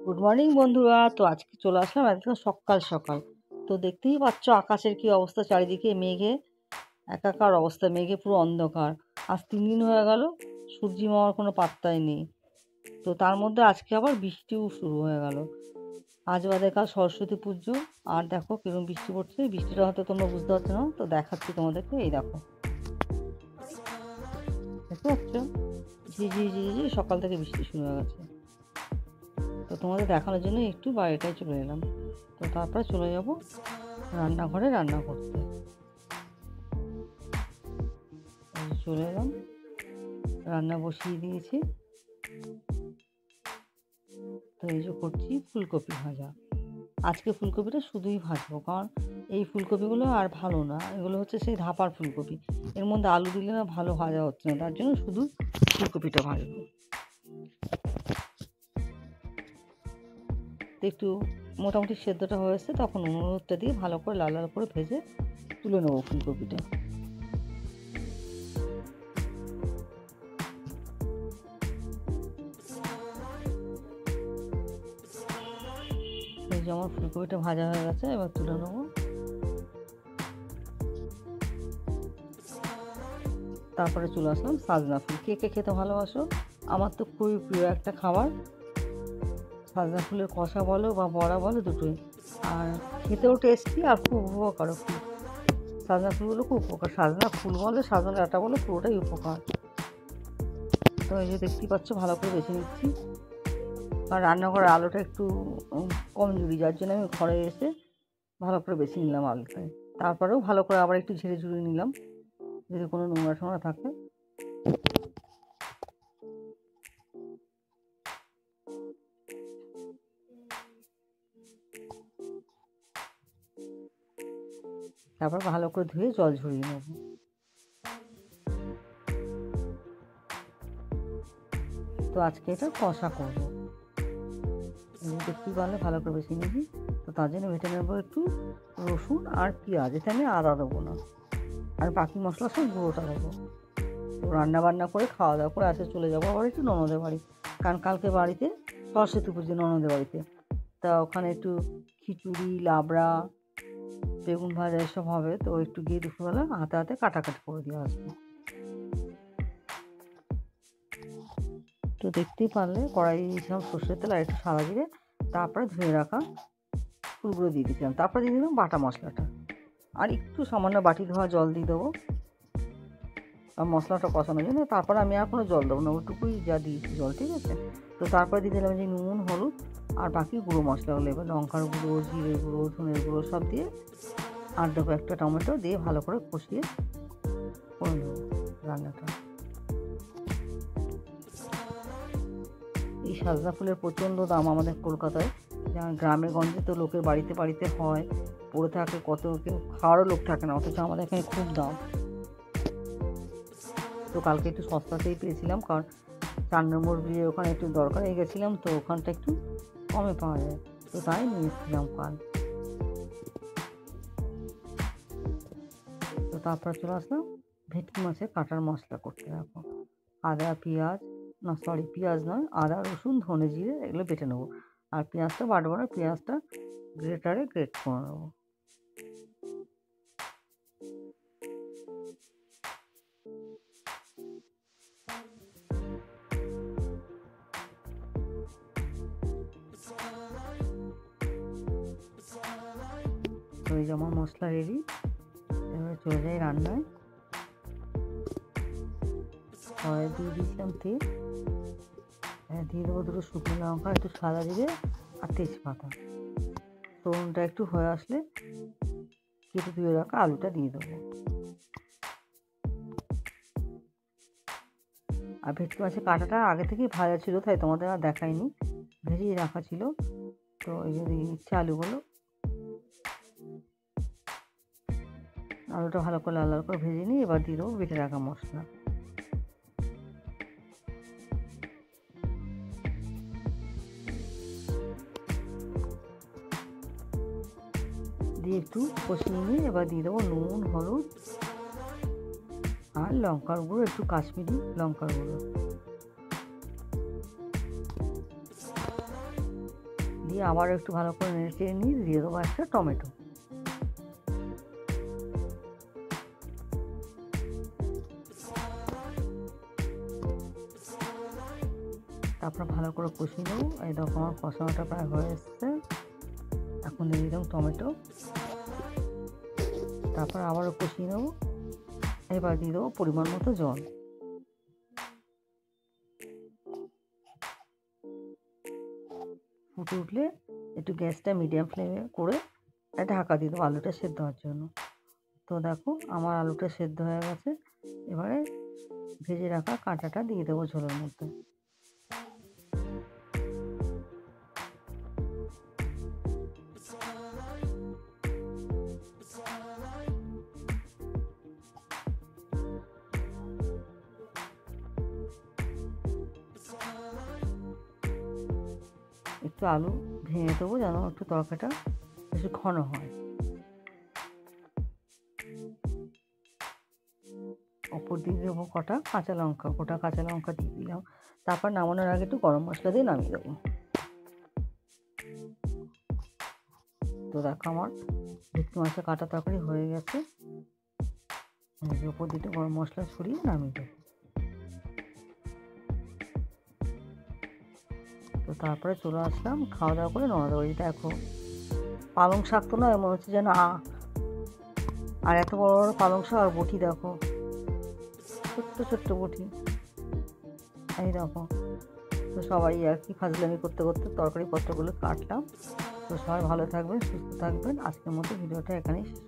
Good morning বন্ধুরা। তো আজকে চলে আসলাম একদম সকাল সকাল। তো দেখতেই পাচ্ছ আকাশের কি অবস্থা, চারিদিকে মেঘে একাকার অবস্থা, মেঘে পুরো অন্ধকার। আজ 3 দিন হয়ে গেল, সূর্যি মামার কোনো পাত্তাই নেই। তো তার মধ্যে আজকে আবার বৃষ্টিও শুরু হয়ে গেল। আজ বাদে কাল সরস্বতী পুজো, আর দেখো কিরকম বৃষ্টি পড়ছে। বৃষ্টিটা হয়তো তোমরা বুঝতে পারছো না, তো দেখাচ্ছি তোমাদেরকে। এই দেখো, দেখতে পাচ্ছ ঝিঝি ঝিঝি সকাল থেকে বৃষ্টি শুরু হয়ে গেছে। তো তোমাদের দেখানোর জন্য একটু বাইরেটায় চলে এলাম। তো তারপরে চলে যাব রান্নাঘরে রান্না করতে। চলে এলাম, রান্না বসিয়ে দিয়েছি। তো এই যে করছি ফুলকপি ভাজা। আজকে ফুলকপিটা শুধুই ভাজবো, কারণ এই ফুলকপিগুলো আর ভালো না, এগুলো হচ্ছে সেই ধাপার ফুলকপি। এর মধ্যে আলু দিলে না ভালো ভাজা হচ্ছে না, তার জন্য শুধু ফুলকপিটা ভাজবো। তো একটু মোটামুটি সেদ্ধটা হয়েছে, তখন হলুদটা দিয়ে ভালো করে লাল লাল করে ভেজে তুলে নেবো ফুলকপিটা। এই যে আমার ফুলকপিটা ভাজা হয়ে গেছে, এবার তুলে নেবো। তারপরে চলে আসলাম সাজনা ফুল। কে কে খেতে ভালোবাসো? আমার তো খুবই প্রিয় একটা খাবার। সাজনা ফুলের কষা বলো বা বড়া বলো, দুটোই। আর খেতেও টেস্টি আর খুব উপকারও। সাজনা ফুলগুলো খুব উপকার, সাজনা ফুল বলো সাজনা ডাঁটা বলো, পুরোটাই উপকার। তো এই যে দেখতেই পাচ্ছ, ভালো করে বেছে নিচ্ছি। আর রান্নাঘরের আলোটা একটু কমজোরি, যার জন্য আমি ঘরে এসে ভালো করে বেছে নিলাম আলুটায়। তারপরেও ভালো করে আবার একটু ঝেড়ে ঝুড়ে নিলাম, যদি কোনো নোংরা টোংরা থাকে। তারপর ভালো করে ধুয়ে জল ঝরিয়ে নেব। তো আজকে এটা কষা করবো। দেখতেই পারলে ভালো করে বেছে নিবি। তো তার জন্য বেটে নেবো একটু রসুন আর পেঁয়াজ, এতে আমি আদা দেবো না, আর বাকি মশলা সব গুঁড়োটা দেবো। তো রান্না বান্না করে খাওয়া দাওয়া করে আজকে চলে যাবো আবার একটু ননদের বাড়ি, কারণ কালকে বাড়িতে সরস্বতী পুজো, ননদের বাড়িতে। তা ওখানে একটু খিচুড়ি, লাবড়া, বেগুন ভাজা এসব হবে। তো একটু গিয়ে দুপুরবেলা হাতে হাতে কাটাকাটি করে দিয়ে আসবো। তো দেখতেই পারলে কড়াই দিয়েছিলাম সর্ষের তেল আর একটু সাদা জিরে, তারপরে ধুয়ে রাখা ফুলগুলো দিয়ে দিয়েছিলাম, তারপরে দিয়ে দিলাম বাটা মশলাটা, আর একটু সামান্য বাটি ধোয়া জল দিয়ে দেবো আর মশলাটা কষানোর জন্য। তারপরে আমি আর কোনো জল দেবো না, ওটুকুই যা দিয়েছি জল, ঠিক আছে। তো তারপরে দিয়ে দিলাম যে নুন, হলুদ আর বাকি গুঁড়ো মশলাগুলো, এবার লঙ্কার গুঁড়ো, জিরে গুঁড়ো, ধনের গুঁড়ো সব দিয়ে, আর দেবো একটা টমেটো দিয়ে ভালো করে কষিয়ে করে নেবো রান্নাটা। এই সাজনা ফুলের প্রচণ্ড দাম আমাদের কলকাতায়। গ্রামে গঞ্জে তো লোকের বাড়িতে বাড়িতে হয়, পড়ে থাকে, কত কেউ খাওয়ারও লোক থাকে না, অথচ আমাদের এখানে খুব দাম। তো কালকে একটু সস্তাতেই পেয়েছিলাম, কারণ 4 নম্বর ব্রিজে ওখানে একটু দরকারে গেছিলাম, তো ওখানটা একটু কমে পাওয়া যায়, তো তাই নিয়ে এসেছিলাম কাল। তো তারপর চলে আসলাম ভেটকি মাছের কাটার মশলা করতে। রাখো আদা পেঁয়াজ, না সরি পেঁয়াজ নয়, আদা রসুন ধনে জিরে এগুলো বেটে নেবো। আর পেঁয়াজটা বাটবো না, পেঁয়াজটা গ্রেটারে গ্রেট করে নেবো। তো এই যে আমার মশলা রেডি, এবারে চলে যাই রান্নায়। কড়াই দিয়ে দিয়েছিলাম তেল, দিয়ে দেবো দুটো শুকনো লঙ্কা, একটু সাদা জিরে আর তেজপাতা। ফোড়নটা একটু হয়ে আসলে কেটে ধুয়ে রাখা আলুটা দিয়ে দেবো। আর ভেটকি মাছের কাঁটাটা আগে থেকেই ভাজা ছিল, তাই তোমাদের আর দেখাইনি, ভেজেই রাখা ছিল। তো এই যে দিয়ে দিচ্ছি আলুগুলো, আলুটা ভালো করে লাল লাল করে ভেজে নিই। এবার দিয়ে দেবো বেটে রাখা মশলা, দিয়ে একটু কষিয়ে নিয়ে এবার দিয়ে দেবো নুন, হলুদ আর লঙ্কার গুঁড়ো, একটু কাশ্মীরি লঙ্কার গুঁড়ো। দিয়ে আবার একটু ভালো করে নেড়ে চেড়ে নিয়ে দিয়ে দেবো একটা টমেটো। তারপর ভালো করে কষিয়ে নেবো। এই দেখো আমার কষানোটা প্রায় হয়ে এসছে। এখন দিয়ে দিলাম টমেটো, তারপর আবারও কষিয়ে নেবো। এবার দিয়ে দেবো পরিমাণ মতো জল। ফুটে উঠলে একটু গ্যাসটা মিডিয়াম ফ্লেমে করে ঢাকা দিয়ে দেবো আলুটা সেদ্ধ হওয়ার জন্য। তো দেখো আমার আলুটা সেদ্ধ হয়ে গেছে। এবারে ভেজে রাখা কাঁটাটা দিয়ে দেবো ঝোলের মধ্যে। একটু আলু ভেঙে দেবো যেন একটু তরকারিটা বেশি ঘন হয়। ওপর দিয়ে দেবো গোটা কাঁচা লঙ্কা দিয়ে দিলাম। তারপর নামানোর আগে একটু গরম মশলা দিয়ে নামিয়ে দেবো। তো দেখো আমার ভেটকি মাছের কাটা তরকারি হয়ে গেছে। ওপর দিয়ে গরম মশলা ছড়িয়ে নামিয়ে দেবো। তো তারপরে চলে আসলাম খাওয়া দাওয়া করে নামা দেবো। দেখো পালং শাক তো নয়, মনে হচ্ছে যেন আর এত বড় বড় পালং শাক আর বটি দেখো, ছোট্ট ছোট্ট বটি। এই দেখো, তো সবাই আর কি ফাজলামি করতে করতে তরকারি পত্রগুলো কাটলাম। তো সবাই ভালো থাকবেন, সুস্থ থাকবেন। আজকের মতো ভিডিওটা এখানেই শেষ।